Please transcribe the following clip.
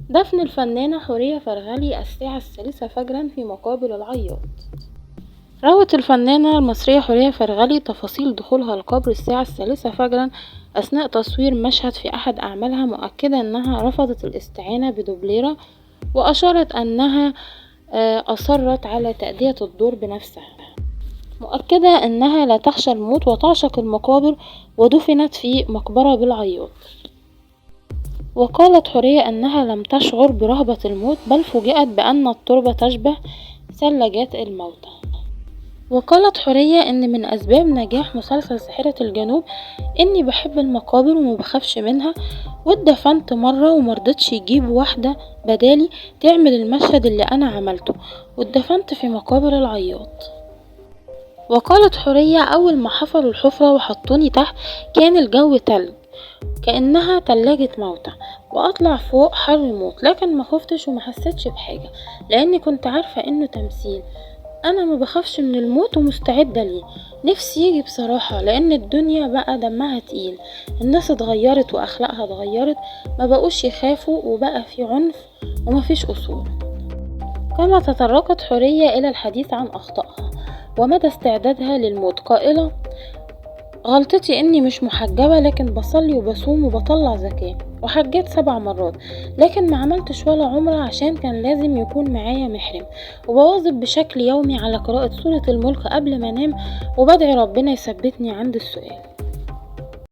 دفن الفنانة حورية فرغلي الساعة 3 فجرا في مقابر العياط. روت الفنانة المصرية حورية فرغلي تفاصيل دخولها القبر الساعة 3 فجرا أثناء تصوير مشهد في أحد أعمالها، مؤكدة أنها رفضت الاستعانة بدوبليرة، وأشارت أنها أصرت على تأدية الدور بنفسها، مؤكدة أنها لا تخشى الموت وتعشق المقابر، ودفنت في مقبرة بالعياط. وقالت حورية أنها لم تشعر برهبة الموت، بل فوجئت بأن التربة تشبه ثلاجات الموتى. وقالت حورية أن من أسباب نجاح مسلسل ساحرة الجنوب إني بحب المقابر ومبخافش منها، واتدفنت مرة ومرضتش يجيب واحدة بدالي تعمل المشهد اللي أنا عملته، واتدفنت في مقابر العياط. وقالت حورية أول ما حفروا الحفرة وحطوني تحت كان الجو تلج كأنها تلاجة موتى، وأطلع فوق حر موت، لكن ما خفتش وما حسيتش بحاجة لأني كنت عارفة إنه تمثيل. أنا ما بخافش من الموت ومستعدة ليه، نفسي يجي بصراحة، لأن الدنيا بقى دمها تقيل، الناس اتغيرت وأخلاقها اتغيرت، ما بقوش يخافوا وبقى في عنف ومفيش أصول. كما تطرقت حورية إلى الحديث عن أخطائها ومدى استعدادها للموت، قائلة: غلطتي اني مش محجبة، لكن بصلي وبصوم وبطلع زكاة، وحجيت 7 مرات، لكن ما عملتش ولا عمرة عشان كان لازم يكون معايا محرم، وبواظب بشكل يومي على قراءة سورة الملك قبل ما انام، وبدعي ربنا يثبتني عند السؤال.